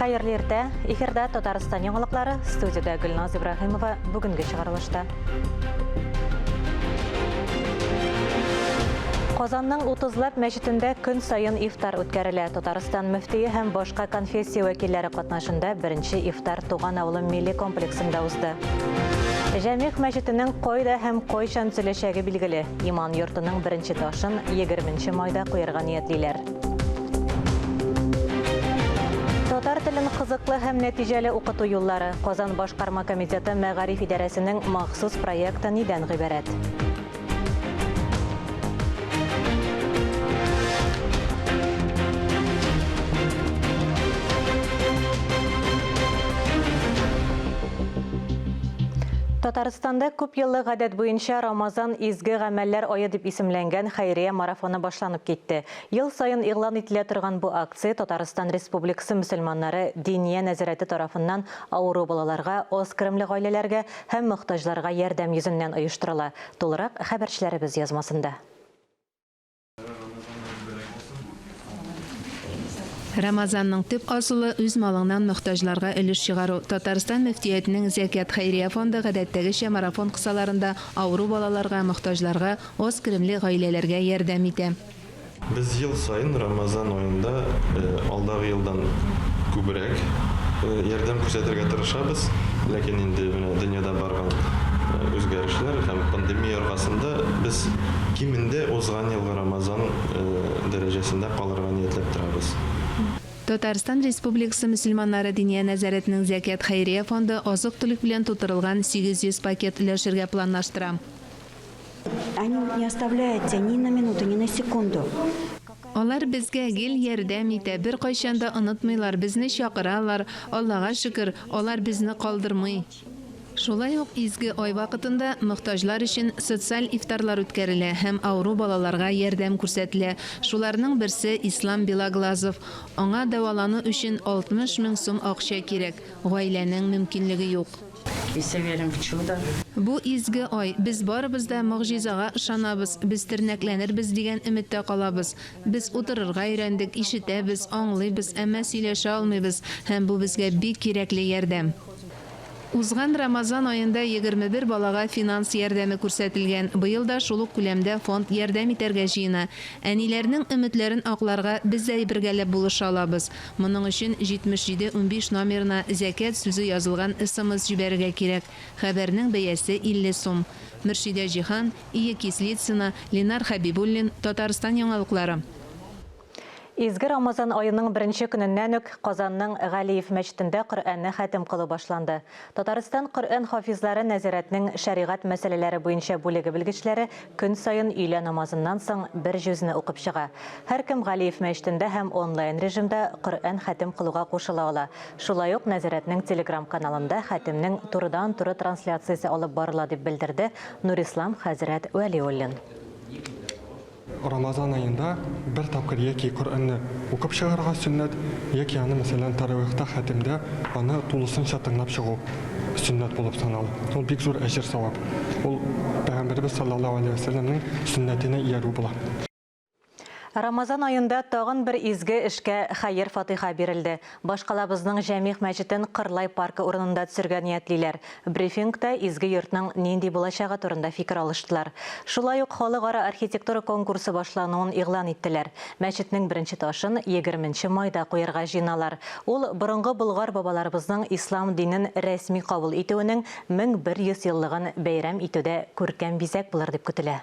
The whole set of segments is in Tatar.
Hayırlı erте, эфирда Татарстан яңалыклары, студияда Гүлназ Ибрахимова бүгінгі шығарылышта. Казанның 30-лап мәчетендә көн сайын ифтар үткәрелә. Татарстан мөфтие һәм башка конфессия вәкилләре катнашында беренче ифтар Туган авылы милли комплексында узды. Җәмигъ мәчетенең кайда һәм кайчан төзеләчәге билгеле. Иман йортының беренче ташын 20 майда куярга ниятлиләр. Татар телен кызыклы һәм нәтиҗәле укыту юллары. Казан башкарма комитеты мәгариф идарәсенең махсус проекты нидән гыйбарәт? Татарстанда күп еллык гадәт буенча Рамазан изге гамәлләр ае дип исемләнгән хәйрия марафоны башланып китте. Ел сайын игълан ителә торган бу акция Татарстан Республикасы мөселманнары Диния нәзарәте тарафыннан авыру балаларга, аз керемле гаиләләргә һәм мохтаҗларга ярдәм йөзеннән оештырыла. Тулырак хәбәрчеләребез язмасында. Рамазанның төп асылы үз малыңнан мөхтаҗларга өлеш чыгару. Татарстан мөфтиятының Зәкят хәйрия фонды гадәттәгечә марафон кысаларында авыру балаларга, мөхтаҗларга, аз керемле гаиләләргә ярдәм итә. Без ел сайын Рамазан аенда алдагы елдан күбрәк ярдәм күрсәтергә тырышабыз. Ләкин инде дөньяда барган үзгәрешләр һәм пандемия аркасында без кимендә узган елгы Рамазан дәрәҗәсендә калырга ниятләп торабыз. Татарстан Республикасы мөселманнары Диния нәзарәтенең Зәкят хәйрия фонды азык-төлек белән тутырылган 800 пакет өләшергә планлаштыра. Они не оставляют тебя ни на минуту, ни на секунду. Алар безгә гел ярдәм итә, бер кайчанда онытмыйлар, безне чакыралар. Аллага шөкер, алар безне калдырмый. Шулай ук изге ай вакытында мөхтаҗлар өчен социаль ифтарлар үткәрелә һәм авыру балаларга ярдәм күрсәтелә. Шуларның берсе Ислам Билаглазов. Аңа дәвалану өчен 60 мең сум акча кирәк. Гаиләнең мөмкинлеге юк. И все верим в чудо. Бу изге ай, без барыбыз да могҗизага ышанабыз, без тернәкләнербез дигән өметтә калабыз. Без утырырга өйрәндек, ишетәбез, аңлыйбыз, әмма сөйләшә алмыйбыз һәм бу безгә бик кирәкле ярдәм. Узган Рамазан аенда 21 балага финанс ярдәме күрсәтелгән. Быел да шул ук күләмдә фонд ярдәм итәргә җыена. Әниләрнең өметләрен акларга без дә бергәләп булыша алабыз. Моның өчен 7715 номерына зәкят сүзе язылган СМС җибәрергә кирәк. Хәбәрнең бәясе 50 сум. Мөршидә Җихан, Ия Кислицина, Ленар Хабибуллин, Татарстан яңалыклары. Изге Рамазан айының беренче көненнән үк Казанның Галиев мәчетендә Коръәнне хәтем кылу башланды. Татарстан Коръән хафизлары нәзарәтнең шәригать мәсьәләләре буенча бүлеге белгечләре көн сайын өйлә намазыннан соң бер җүзне укып чыга. Һәркем Галиев мәчетендә һәм онлайн режимда Коръән хәтем кылуга кушыла ала. Шулай ук нәзарәтнең Telegram каналында хәтемнең турыдан-туры трансляциясе алып барыла дип белдерде Нурислам хәзрәт Вәлиуллин. Рамазан айында бер тапкыр яки Коръәнне укып чыгарга сөннәт, яки аны мәсәлән таравихта хәтемдә аны тулысынча тыңлап чыгу сөннәт булып санала. Ул бик зур әҗр савап. Ул Пәйгамбәрбез саллаллаһу алейһи ва сәлләмнең сөннәтенә иярү була. Рамазан айында тагын бер изге эшкә хәйр фатиха бирелде. Башкалабызның Җәмигъ мәчетен Кырлай паркы урынында төзергә ниятлиләр. Брифингта изге йортның нинди булачагы турында фикер алыштылар. Шулай ук халыкара архитектура конкурсы башлануын игълан иттеләр. Мәчетнең беренче ташын 20 майда куярга җыйналар. Ул борынгы болгар бабаларыбызның ислам динен рәсми кабул итүенең 1100 еллыгын бәйрәм итүдә күркәм бизәк булыр дип көтелә.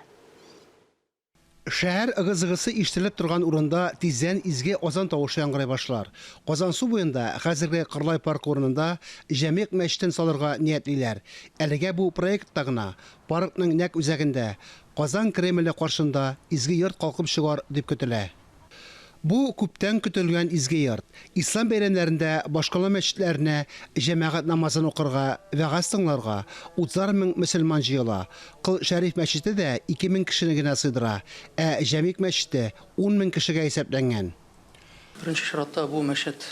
Шәһәр ыгы-зыгысы ишетелеп торган урында тиздән изге азан тавышы яңгырый башлар. Казан су буенда хәзерге Кырлай парк урынында Җәмигъ мәчетен салырга ниятлиләр. Әлегә бу проектта гына паркның нәкъ үзәгендә Казан Кремле каршында изге йорт калкып чыгар дип көтелә. Бу күптән көтелгән изге йорт ислам бәйрәмнәрендә башкала мәчетләренә җәмәгать намазын укырга, вәгазь тыңларга 30 мең мөселман җыела. Кыл Шәриф мәчете дә 2000 кешене генә сыйдыра, ә Җәмигъ мәчете 10 мең кешегә исәпләнгән. Беренче чиратта бу мәчет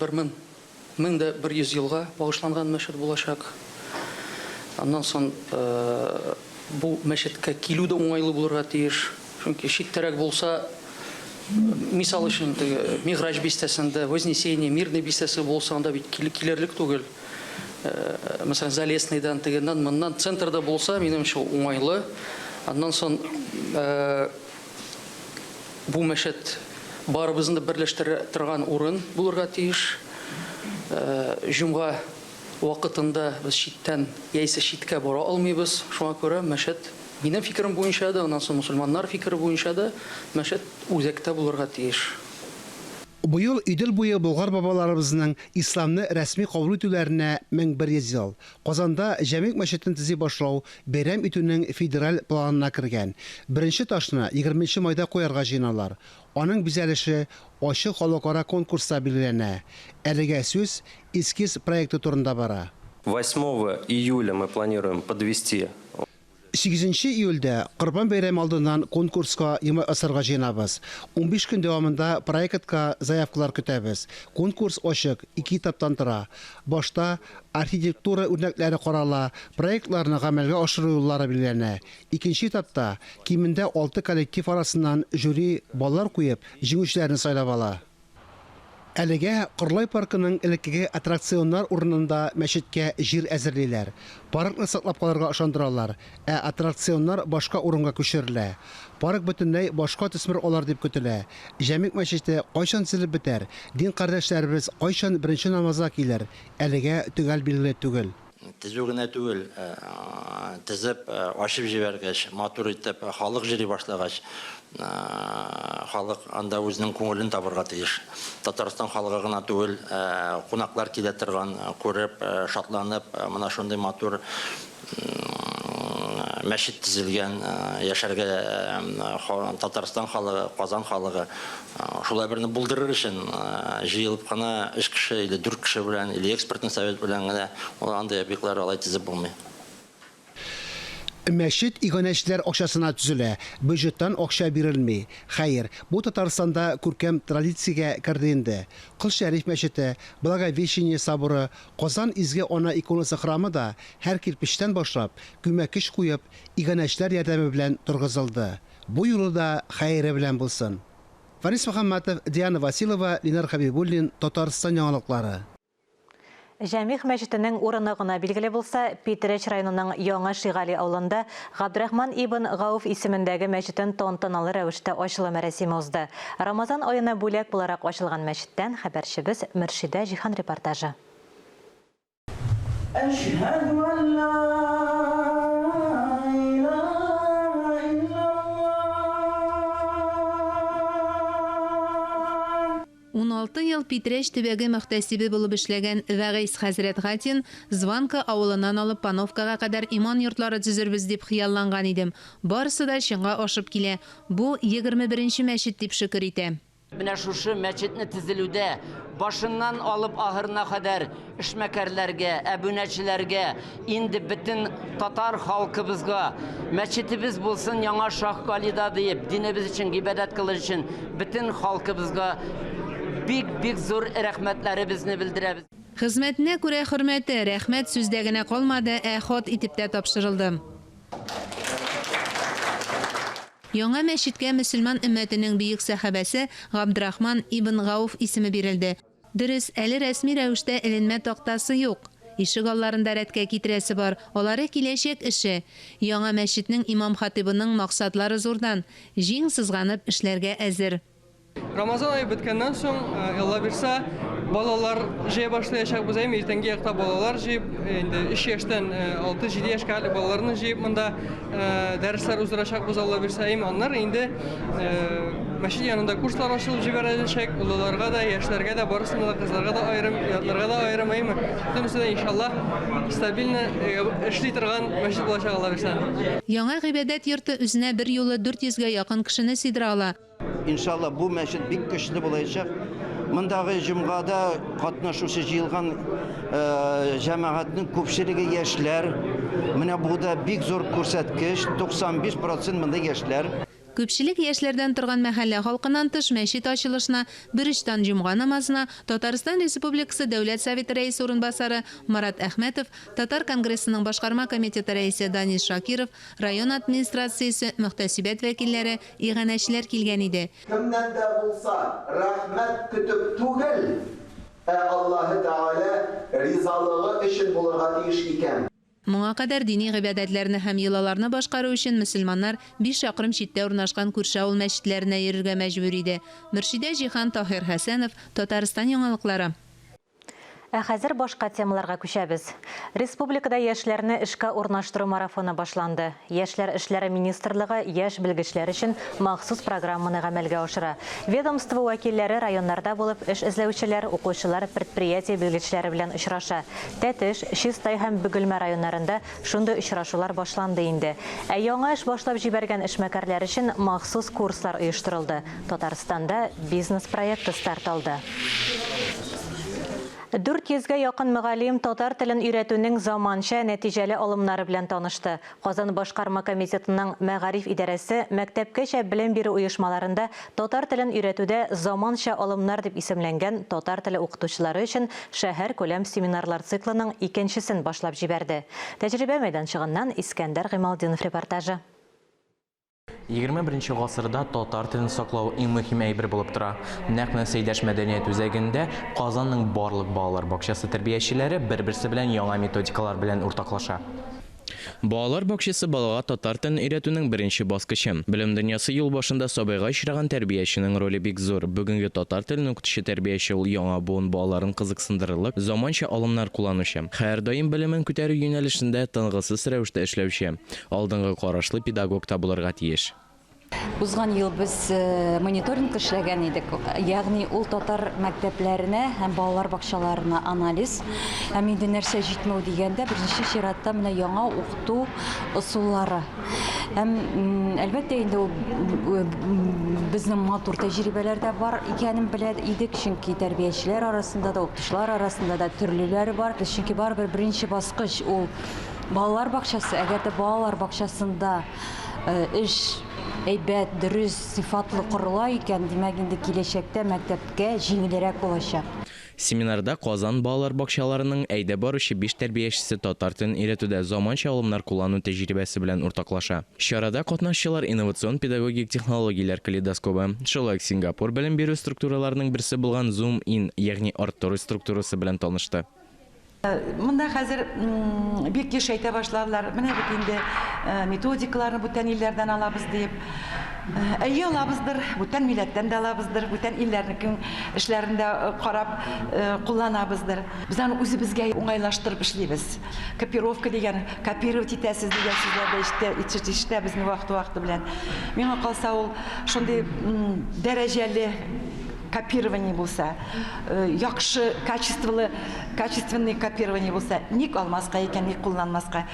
1100 елга багышланган мәчет булачак. Аннан соң бу мәчеткә килү дә уңайлы булырга тиеш. Чөнки читтәрәк булса Мисал үшін Миграч бистесінде, Вознесение, Мирный бистесі болса, анда бит килерлік түгел. Mesela Залесныйдан тегеннән моннан центрда булса, минемчә уңайлы. Аннан соң бу мәчет барыбызны берләштерә торган урын булырга тиеш. Җомга вакытында без читтән яисә читкә бара алмыйбыз. Шуңа күрә мәчет минем фикерем буенча да, аннан соң мусульманнар фикере буенча да мәчет үзәктә булырга тиеш. Бу ел Идел буе болгар бабаларыбызның исламны рәсми кабул итүләренә 1100 ел. Казанда җәмигъ мәчетен төзи башлау бәйрәм итүнең федераль планына кергән. Беренче ташны 20 майда куярга җыйналар. Аның бизәлеше ачык халыкара конкурста билгеләнә. Әлегә сүз эскиз проекты турында бара. 8 июля мы планируем подвести 8 июльдә Корбан бәйрәме алдыннан конкурска яңа асырга җыенабыз. 15 көн дәвамында проектка заявкалар көтәбез. Конкурс ачык, 2 этаптан тора. Башта архитектура үрнәкләре карала, проектларны гамәлгә ашыру юллары билгеләнә. Икенче этапта кимендә 6 коллектив арасыннан жюри баллар куеп, җиңүчеләрне сайлап ала. Әлегә Кырлай паркының элеккеге аттракционнар урынында мәчеткә җир әзерлиләр. Паркны саклап калырга ышандыралар, аттракционнар башка урынга күчерелә. Парк бөтенләй башка төсмер алар дип көтелә. Җәмигъ мәчете кайчан силеп бетәр? Дин кардәшләребез кайчан беренче намазга килер? Әлегә төгәл билгеле түгел. Тезу генә түгел, тезеп ашып җибәргәч, матур итеп халык җыри башлагач, халык анда үзенең күңелен табырга тиеш. Татарстан халыгы гына түгел, кунаклар килә торган, күреп, шатланып, менә шундый матур мәчет төзелгән, яшәргә Татарстан халыгы, Казан халыгы шулай берне булдырыр өчен җыелып кына 3 кеше или 4 кеше белән или экспертный совет белән генә андай объектлар алай төзеп булмый. Мәчет иганәчеләр акчасына төзелә, бюджеттан акча бирелми. Хәер, бу Татарстанда күркәм традициягә керде инде. Кыл Шәриф мәчете, Благовещение соборы, Казан изге ана иконасы храмы да һәр кирпечтән башлап, күмәкиш куеп, иганәчеләр ярдәме белән торгызылды. Бу юлы да хәере белән булсын. Фарис Мөхәммәтов, Диана Василова, Ленар Хәбибуллин, Татарстан яңалыклары. Җәмигъ мәчетенең урыны гына билгеле булса, Питереч районының Яңа Шигали авылында Габдрахман ибн Гауф исемендәге мәчетен тантаналы рәвештә ачылу мәрәсиме узды. Рамазан аена бүләк буларак ачылган мәчеттән хәбәрчебез Мөршидә Җихан репортажы. Әшһәдү ан ла илаһа иллаллаһ. 16 ел Питереч төбәге мөхтәсибе булып эшләгән Вәгыйс хәзрәт Гатин Званка авылыннан алып Пановкага кадәр иман йортлары төзербез дип хыялланган идем. Барысы да чынга ашып килә. Бу 21нче мәчет дип шөкер итә. Менә шушы мәчетне төзелүдә башыннан алып ахырына кадәр эшмәкәрләргә, әбүнәчеләргә, инде бөтен татар халкыбызга мәчетебез булсын Яңа Шахкалида дип, динебез өчен гыйбадәт кылыш өчен бөтен халкыбызга бик зур рәхмәтләребезне белдерәбез. Хезмәтенә күрә хөрмәте, рәхмәт сүздә генә калмады, хат итеп тә тапшырылды. Яңа мәчеткә мөселман өммәтенең бөек сахабәсе Габдрахман ибн Гауф исеме бирелде. Дөрес, әле рәсми рәвештә эленмә тактасы юк. Ишек алларында рәткә китерәсе бар, алары киләчәк эше. Яңа мәчетнең имам хатибының максатлары зурдан, җиң сызганып эшләргә әзер. Рамазан айы беткәннән соң, Алла бирсә, балалар җыя башлаячак без әйме иртәнге якта балалар җыеп, инде 3 яшьтән 6-7 яшькә хәтле балаларны җыеп монда дәресләр уздырачак без Алла бирсә әйме аннар инде мәчет янында курслар ачылып җибәрәчәк, улларга да, яшьләргә дә, барысына да, кызларга да аерым, ятларга да аерым әйме. Бөтенесе дә иншаллах стабильно эшли торган мәчет булачак Алла бирсә. Яңа гыйбадәт йорты үзенә бер юлы 400-гә якын кешене сыйдыра ала. İnşallah bu мәчет бик көчле булачак. Мондагы җомгада катнашучы җыелган җәмәгатьнең күпчелеге яшьләр. Менә бу да бик зур күрсәткеч, 95% монда яшьләр. Күпчелек яшьләрдән торган мәхәллә халкынан тыш мәчет ачылышына, бериштан җомга намазына Татарстан Республикасы Дәүләт Советы рәисе урынбасары Марат Әхмәтов, Татар конгрессының башкарма комитеты рәисе Данис Шакиров, район администрациясе мөхтәсибәт вәкилләре, иганәчеләр килгән иде. Кемнән дә булса рәхмәт көтеп түгел, Аллаһы Тәгалә ризалыгы өчен булырга тиеш икән. Моңа кадәр дини гыйбадәтләрне һәм йолаларны башкару өчен мөселманнар 5 чакрым читтә урнашкан күрше авыл мәчетләренә йөрергә мәҗбүр иде. Мөршидә Җиһан Таһир Хәсәнов, Татарстан яңалыклары. Хәзер башка темаларга күчәбез. Республикада яшьләрне эшкә урнаштыру марафоны башланды. Яшьләр эшләре министрлыгы яшь белгечләр өчен махсус программаны гамәлгә ашыра. Ведомство вәкилләре районнарда булып эш эзләүчеләр, укучылар, предприятие белгечләре белән очраша. Тәтеш, Чистай һәм Бөгелмә районнарында шундый очрашулар башланды инде. Яңа эш башлап җибәргән эшмәкәрләр өчен махсус курслар оештырылды. Татарстанда бизнес проекты старт алды. 400-гә якын мөгаллим татар телен өйрәтүнең заманча нәтиҗәле алымнары белән танышты. Казан башкарма комитетының мәгариф идарәсе мәктәпкәчә белем бирү оешмаларында татар телен өйрәтүдә заманча алымнар дип исемләнгән татар теле укытучылары өчен шәһәр күләм семинарлар циклының 2нчесен башлап җибәрде. Тәҗрибә мәйданчыгыннан Искәндәр Гыймалдинов репортажы. 21 гасырда татар телен саклау иң мөһим әйбер булып тора. Нәкъ Сәйдәш мәдәният үзәгендә Казанның барлык балалар бакчасы тәрбиячеләре бер-берсе белән яңа методикалар белән уртаклаша. Балалар бакчасы балага татар телен өйрәтүнең беренче баскычы. Белем дөньясы юл башында сабайга очраган тәрбияченең роле бик зур. Бүгенге татар телен укытучы тәрбияче ул яңа буын балаларын кызыксындырырлык, заманча алымнар кулланучы. Һәр даим белемен күтәрү юнәлешендә тынгысыз рәвештә эшләүче. Алдынгы карашлы педагог та булырга тиеш. Узган ел без мониторинг эшләгән идек. Ягъни ул татар мәктәпләренә һәм балалар бакчаларына анализ. Һәм инде нәрсә җитмәү дигәндә беренче чиратта менә яңа укыту ысуллары. Һәм әлбәттә инде ул безнең матур тәҗрибәләр дә бар икәнен белә идек, чөнки тәрбиячеләр арасында да, укытучылар арасында да төрлеләре бар. Чөнки барыбер беренче баскыч ул балалар бакчасы. Әгәр дә балалар бакчасында эш әйбәт, дөрес, сыйфатлы корыла икән, димәк инде киләчәктә мәктәпкә җиңелрәк булачак. Семинарда Казан балалар бакчаларының әйдә баручы 5 тәрбиячесе татар телен өйрәтүдә заманча алымнар куллану тәҗрибәсе белән уртаклаша. Чарада катнашчылар инновацион педагогик технологияләр калейдоскопы, шулай Сингапур белем бирү структураларының берсе булган Zoom in, ягъни арттыру структурасы белән танышты. Монда хәзер бик еш әйтә башладылар. Менә бит инде методикаларны бүтән илләрдән алабыз дип. Әйе алабыздыр, бүтән милләттән дә алабыздыр, бүтән илләрнең эшләрендә карап кулланабыздыр. Без аны үзебезгә уңайлаштырып эшлибез. Копировка дигән, копировать итәсез дигән сүзләрдә ишетә безне вакыт-вакыты белән. Миңа калса ул шундый дәрәҗәле копирование булса, яхшы качественный копирование булса, ник алмаска икән, ник кулланмаска.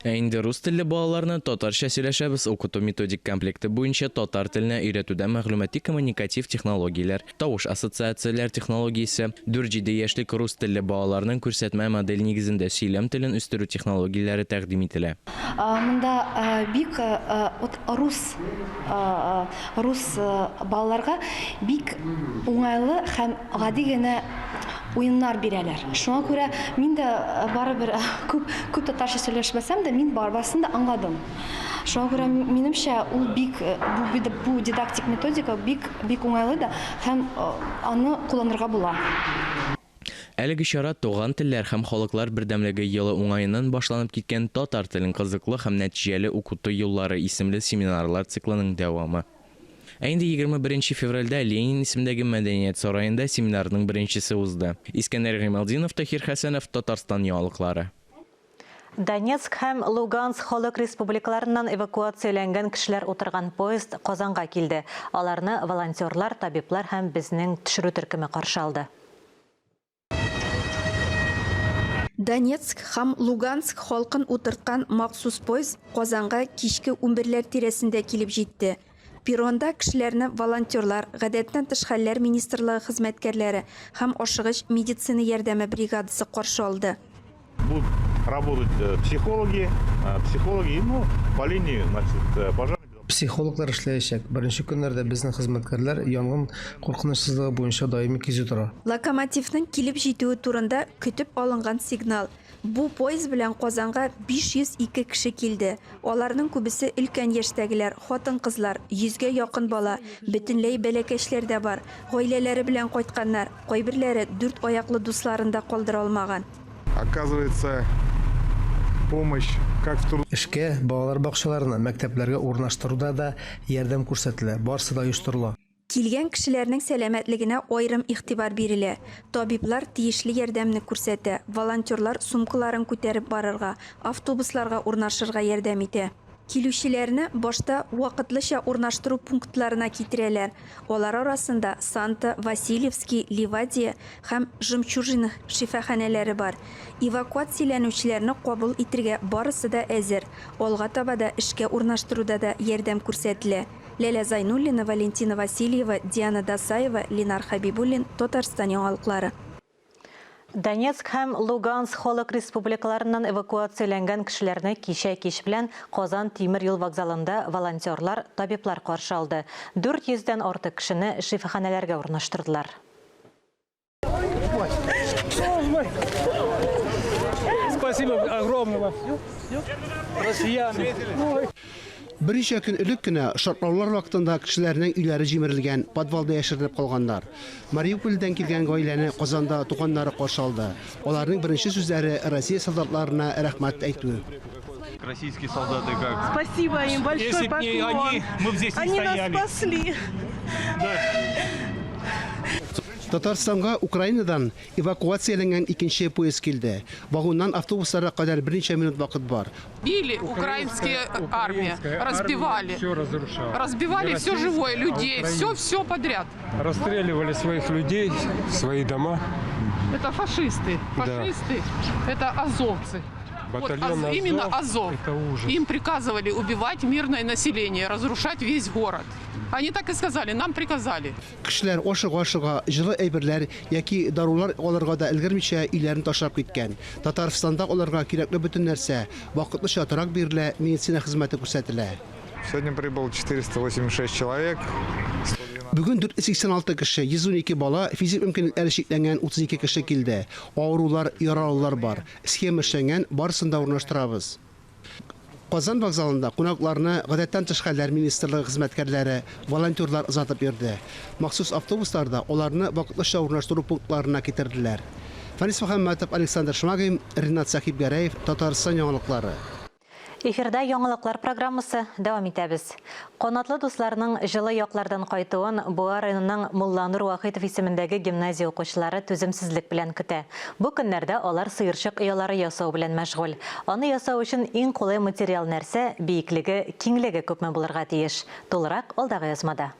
Инде рус телле балаларны татарча сөйләшәбез укыту методик комплекты буенча татар теленә өйрәтүдә мәгълүмати коммуникатив технологияләр, тавыш ассоциацияләр технологиясе, 4-7 яшьлек рус телле балаларның күрсәтмә модель нигезендә сөйләм телен үстерү технологияләре тәкъдим ителә. Монда бик рус балаларга бик уңайлы һәм гади генә уеннар бирәләр. Шуңа күрә мин дә барыбер күп татарча сөйләшмәсәм дә мин барбасын да аңладым. Шуңа күрә минемчә ул бик бу дидактик методика бик уңайлы да һәм аны кулланырга була. Әлеге чара туган телләр һәм халыклар бердәмлеге елы уңаеннан башланып киткән татар телен кызыклы һәм нәтиҗәле укыту юллары исемле семинарлар циклының дәвамы. Инде 21 февральдә Ленин исемендәге мәдәният сараенда семинарның беренчесе узды. Искәндәр Гыймалдинов, Таһир Хәсәнов, Татарстан яңалыклары. Донецк һәм Луганск халык республикаларыннан эвакуацияләнгән кешеләр утырган поезд Казанга килде. Аларны волонтерлар, табиблар һәм безнең төшерү төркеме каршы алды. Донецк һәм Луганск халкын утырткан махсус поезд Казанга кичке 11ләр тирәсендә килеп җитте. Перронда кешеләрне волонтерлар, гадәттән тыш хәлләр министрлыгы хезмәткәрләре һәм ашыгыч медицина ярдәме бригадасы каршы алды. Будут работать психологи, по линии, значит, пожарной безопасности. Психологлар эшләячәк. Беренче көннәрдә безнең хезмәткәрләр янгын куркынычсызлыгы буенча даими кизү тора. Локомотивның килеп җитүе турында көтеп алынган сигнал. Бу поезд белән Казанга 502 кеше килде. Аларның күбесе өлкән яшьтәгеләр, хатын-кызлар, 100гә якын бала, бөтенләй бәләкәчләр дә бар. Гаиләләре белән кайтканнар, кайберләре 4 аяклы дусларын да калдыра алмаган. Оказывается, помощь как в Турции. Эшкә балалар бакчаларына, мәктәпләргә урнаштыруда да ярдәм күрсәтелә. Барысы да оештырыла. Килгән кешеләрнең сәламәтлегенә аерым игътибар бирелә. Табиблар тиешле ярдәмне күрсәтә, волонтерлар сумкаларын күтәреп барырга, автобусларга урнашырга ярдәм итә. Килүчеләрне башта вакытлыча урнаштыру пунктларына китерәләр. Алар арасында Санта, Васильевский, Ливадия һәм Жемчужина шифаханәләре бар. Эвакуацияләнүчеләрне кабул итәргә барысы да әзер. Алга таба да эшкә урнаштыруда да ярдәм күрсәтелә. Ләлә Зайнуллина, Валентина Васильева, Диана Дасаева, Ленар Хабибуллин, Татарстан яңалыклары. Донецк һәм Луганск халык республикаларыннан эвакуацияләнгән кешеләрне кичә кич белән Казан тимер юл вокзалында волонтерлар, табиблар каршы алды. 400-дән артык кешене шифаханәләргә урнаштырдылар. Спасибо огромное вам. Россияне. Берничә көн элек кенә шартлаулар вакытында кешеләрнең өйләре җимерелгән, подвалда яшереп калганнар. Мариупольдән килгән гаиләне Казанда туганнары каршы алды. Аларның беренче сүзләре Россия солдатларына рәхмәт әйтү. Российские солдаты как? Спасибо им большой Если бы не они, мы бы здесь не стояли. Они нас спасли. Татарстанга Украинадан эвакуацияләнгән икенче поезд килде. Вагоннан автобусларга кадәр берничә минут вакыт бар. Били украинские армии, разбивали. Все разрушало. Разбивали все живое, людей, все подряд. Расстреливали своих людей, свои дома. Это фашисты, это азовцы. Батальон Именно Азов. Это ужас. Им приказывали убивать мирное население, разрушать весь город. Они так и сказали, нам приказали. Кешеләр ашыга-ашыга җылы әйберләр яки дарулар алырга да өлгермичә өйләрен ташлап киткән. Татарстанда аларга кирәкле бөтен нәрсә вакытлыча торак бирелә, медицина хезмәте күрсәтелә. Сегодня прибыл 486 человек. Бүген 486 кеше, 112 бала, физик мөмкинлекләре чикләнгән 32 кеше килде. Авырулар, яралылар бар. Схема эшләнгән, барысын да урнаштырабыз. Казан вокзалында кунакларны гадәттән тыш хәлләр министрлыгы хезмәткәрләре, волонтерлар озатып йөрде. Махсус автобусларда аларны вакытлыча урнаштыру пунктларына китерделәр. Фанис Мөхәммәтов, Александр Шмагин, Ринат Сахибгәрәев, Татарстан яңалыклары. Эфирдә яңалыклар программасы дәвам итәбез. Канатлы дусларның җылы яклардан кайтуын Буа районының Мулланур Вахитов исемендәге гимназия укучылары түземсезлек белән көтә. Бу көннәрдә алар сыерчык оялары ясау белән мәшгуль. Аны ясау өчен иң кулай материал нәрсә биеклеге, киңлеге күпме булырга тиеш. Тулырак алдагы язмада.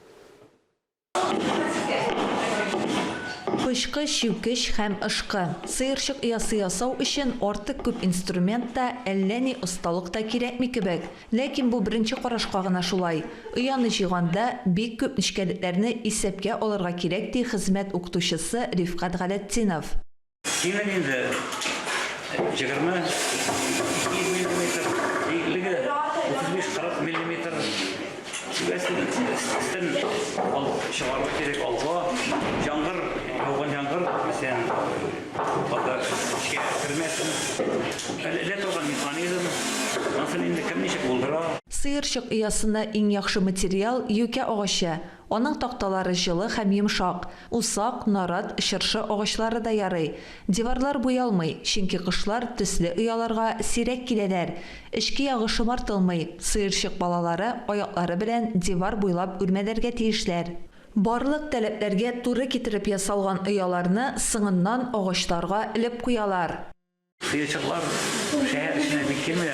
Пышкы, шүкеш һәм ышкы. Сыерчык оясы ясау өчен артык күп инструмент та, әллә ни осталык та кирәкми кебек. Ләкин бу беренче карашка гына шулай. Ояны җыйганда бик күп нечкәлекләрне исәпкә алырга кирәк ди хезмәт укытучысы Рифкат Галәтдинов. Киңлеге 20-2 мм, биеклеге 35-40 мм. Üstün şımarmak gerek olsa, yangır, yoğun yangır, sen orada işe kirmezsin. Let olan mexanizm, nasıl indi kimnişik buldura? Сыерчык оясына иң яхшы материал юкә агачы. Аның такталары җылы һәм йомшак. Усак, нарат, шыршы агачлары да ярый. Диварлар буялмый, чөнки кышлар төсле ояларга сирәк киләләр. Эшкә ягы шомартылмый. Сыерчык балалары аяклары белән дивар буйлап үрмәләргә тиешләр. Барлык таләпләргә туры китереп ясалган ояларны сыңыннан агачларга элеп куялар. Sıyırçıklar şehir içine bik gelmiyor.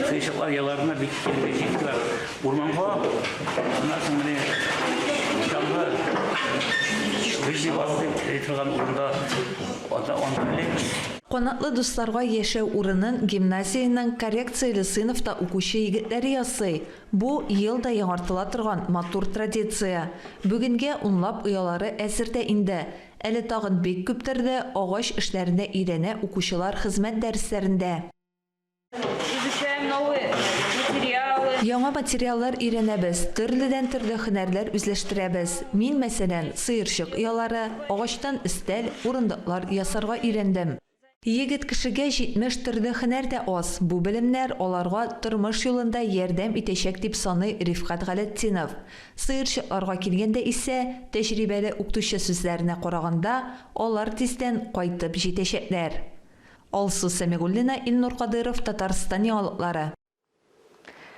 Sıyırçıklar yalarına bik gelmeyecekler. Urmanға, ondan sonra canlı vizli bastı etilgan urunda onu bilemiz. Канатлы дусларга яшәү урынын гимназияның коррекцияле сыйныфта укучы егетләре ясый. Бу елда яңартыла торган матур традиция. Бүгенгә унлап оялары әзердә инде. Әле тагын бик күптәрдә агач эшләренә өйрәнә укучылар хезмәт дәресләрендә. Яңа материаллар өйрәнәбез, төрледән төрле һөнәрләр үзләштерәбез. Мин, мәсәлән, сыерчык ялары, агачтан өстәл, урындыклар ясарга өйрәндем. Егет кешегә 70 төрле һөнәр дә аз. Бу белемнәр аларга тормыш юлында ярдәм итәчәк дип саный Рифкат Галетдинов. Сыерчыкларга килгәндә исә, тәҗрибәле укытучы сүзләренә караганда, алар тиздән кайтып җитәчәкләр. Алсу Сәмигуллина, Илнур Кадыров, Татарстан яңалыклары.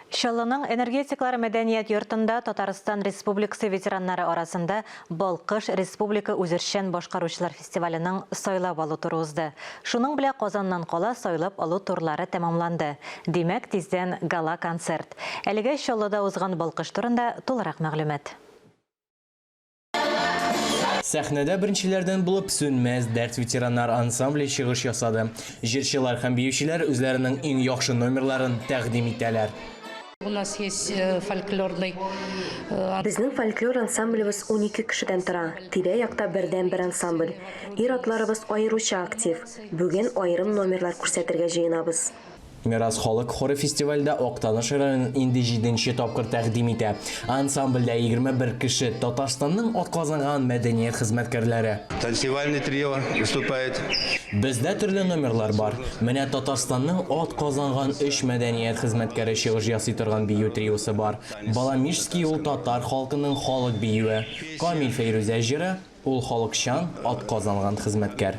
Чаллының энергетиклар мәдәният йортында Татарстан Республикасы ветераннары арасында Балкыш Республика үзешчән башкаручылар фестиваленең сайлап алу туры узды. Шуның белән Казаннан кала сайлап алу турлары тәмамланды. Димәк, тиздән гала концерт. Әлегә Чаллыда узган Балкыш турында тулырак мәгълүмат. Сәхнәдә беренчеләрдән булып Сүнмәс дәрт ветераннар ансамбле чыгыш ясады. Җырчылар һәм биючеләр үзләренең иң яхшы номерларын тәкъдим итәләр. У нас есть фольклорный... Безнең фольклор ансамблебыз 12 кешедән тора. Тирә-якта бердән-бер ансамбль. Ир-атларыбыз аеруча актив. Бүген аерым номерлар күрсәтергә җыенабыз. Мирас халык хоры фестивальдә Актаныш районын инде 7нче тапкыр тәкъдим итә. Ансамбльдә 21 кеше Татарстанның атказанган мәдәният хезмәткәрләре. Танцевальный трио выступает. Бездә төрле номерлар бар. Менә Татарстанның атказанган 3 мәдәният хезмәткәре чыгыш ясый торган бию триосы бар. Баламишский ул татар халкының халык биюе. Камил Фәйрүзә җыры, ул халыкчан атказанган хезмәткәр.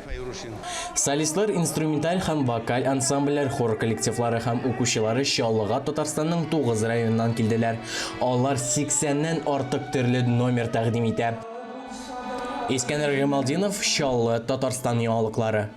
Солистлар инструменталь һәм вокаль ансамбльләр, хор коллективлары һәм укучылары Чаллыга Татарстанның 9 районыннан килделәр. Алар 80ннән артык төрле номер тәкъдим итә. Искәндәр Гамалдинов, Чаллы, Татарстан яңалыклары.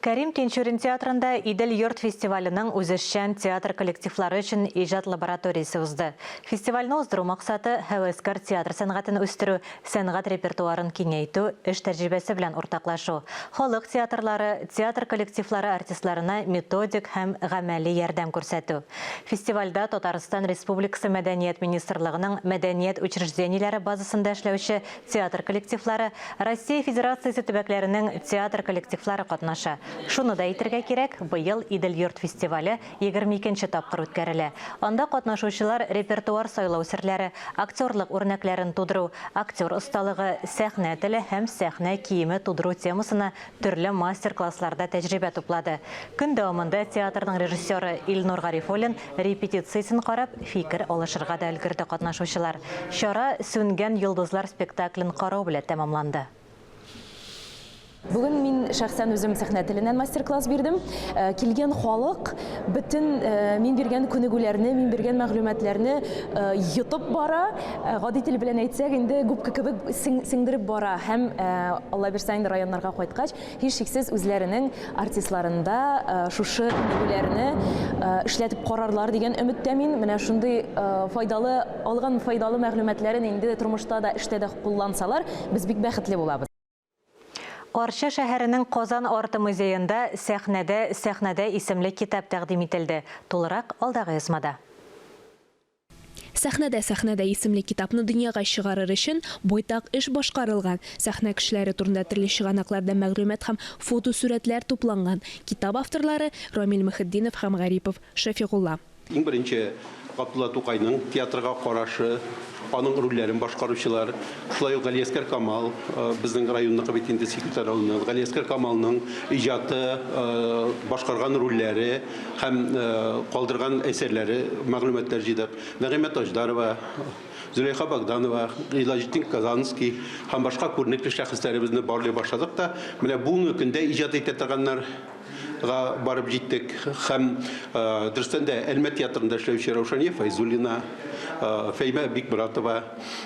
Кәрим Тинчурин театрында Идел йорт фестиваленең үзешчән театр коллективлары өчен иҗат лабораториясе узды. Фестивальне уздыру максаты һәвәскәр театр сәнгатен үстерү, сәнгать репертуарын киңәйтү, эш тәҗрибәсе белән уртаклашу. Халык театрлары, театр коллективлары артистларына методик һәм гамәли ярдәм күрсәтү. Фестивальдә Татарстан Республикасы Мәдәният министрлыгының мәдәният учреждениеләре базасында эшләүче театр коллективлары, Россия Федерациясе төбәкләренең театр коллективлары катнаша. Шуны да әйтергә кирәк, быел Идел йорт фестивале 22нче тапкыр үткәрелә. Анда катнашучылар репертуар сайлау серләре, актерлык үрнәкләрен тудыру, актер осталыгы, сәхнә теле һәм сәхнә киеме тудыру темасына төрле мастер-классларда тәҗрибә туплады. Көн дәвамында театрның режиссеры Илнур Гарифуллин репетициясын карап, фикер алышырга да өлгерде катнашучылар. Чара «Сүнгән йолдызлар» спектаклен карау белән тәмамланды. Бүген мин шәхсән үзем сәхнә теленнән мастер-класс бирдем. Килгән халык бөтен мин биргән күнегүләрне, мин биргән мәгълүматларны йотып бара. Гади тел белән әйтсәк, инде күпке кебек сеңдереп бара. Һәм Алла бирсә инде районнарга кайткач, һичшиксез үзләренең артистларында шушы күнегүләрне эшләтеп карарлар дигән өметтә мин. Менә шундый файдалы, алган файдалы мәгълүматларын инде тормышта да, эштә дә куллансалар, без бик бәхетле булабыз. Каршы шәһәренең Казан арты музеенда сәхнәдә исемле китап тәкъдим ителде. Тулырак алдагы язмада. Сәхнәдә исемле китапны дөньяга чыгарыр өчен байтак эш башкарылган. Сәхнә кешеләре турында төрле чыганакларда мәгълүмат һәм фотосурәтләр тупланган. Китап авторлары Рамил Мөхетдинов һәм Гарипов Шәфигулла. Иң беренче Габдулла Тукайның театрга карашы, аның рольләрен башкаручылар, шулай ук Галиәскәр Камал, безнең районның бит инде секретарь улының Галиәскәр Камалның иҗаты, башкарган рольләре һәм калдырган әсәрләре, мәгълүматлар җыйдык. Нәгыймәт Аждарова, Зөләйха Богданова, Илаҗетдин Казанский һәм башка күренекле шәхесләребезне барлый башладык та, менә бүгенге көндә иҗат итә торганнар барып җиттек. Һәм дөрестән дә Әлмәт театрында эшләүче Раушания Файзуллина, Фәймә Бикмуратова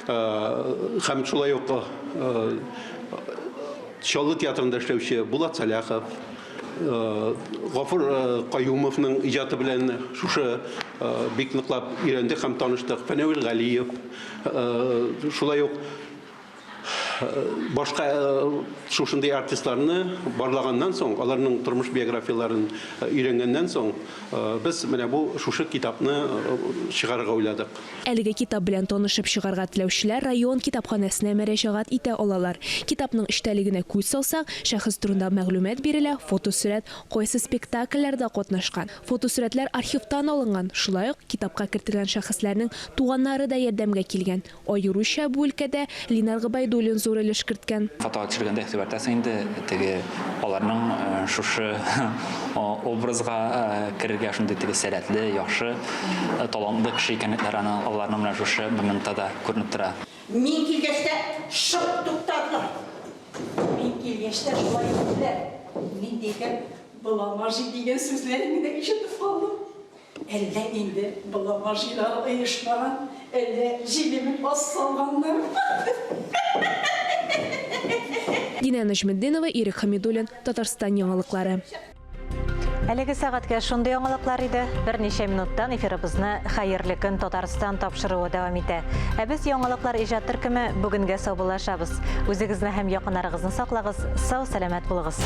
һәм шулай ук Чаллы театрында эшләүче Булат Саляхов, Гафур Каюмовның иҗаты белән шушы бик ныклап өйрәндек һәм таныштык. Фәнәвил Галиев, шулай ук Башка шушындай артистларны барлаганнан соң, аларның тормыш биографияларын өйрәнгәннән соң, без менә бу шушы китапны чыгарырга уйладык. Әлеге китап белән танышып чыгарга теләүчеләр район китапханәсенә мөрәҗәгать итә алалар. Китапның эчтәлегенә күз салсак, шәхес турында мәгълүмат бирелә, фотосурәт, кайсы спектакльләрдә катнашкан. Фотосурәтләр архивтан алынган. Шулай ук китапка кертелгән шәхесләрнең туганнары да ярдәмгә килгән. Аеруча бу өлкәдә Линар Габайдуллин зур өлеш керткән. Фотога төшергәндә игътибартасы инде теге аларның шушы образга керергә шундый теге сәләтле, яхшы, талантлы кеше икәнлекләрен аларның менә шушы моментта күренеп тора. Мин килгәчтә шып туктадылар. Мин килгәчтә шулай диделәр. Мин дигән Баламажи дигән сүзләрне генә ишетеп калдым. Әллә инде Баламажилар оешмаган, әллә җилемен ас салганнар. Динә Нәҗметдинова, Ирек Хамидуллин, Татарстан яңалыклары. Әлеге сәгатькә шундый яңалыклар иде. Берничә минуттан эфирыбызны хәерле көн Татарстан тапшыруы дәвам итә. Ә без яңалыклар иҗат төркеме бүгенгә саубуллашабыз. Үзегезне һәм якыннарыгызны саклагыз, сау сәламәт булыгыз.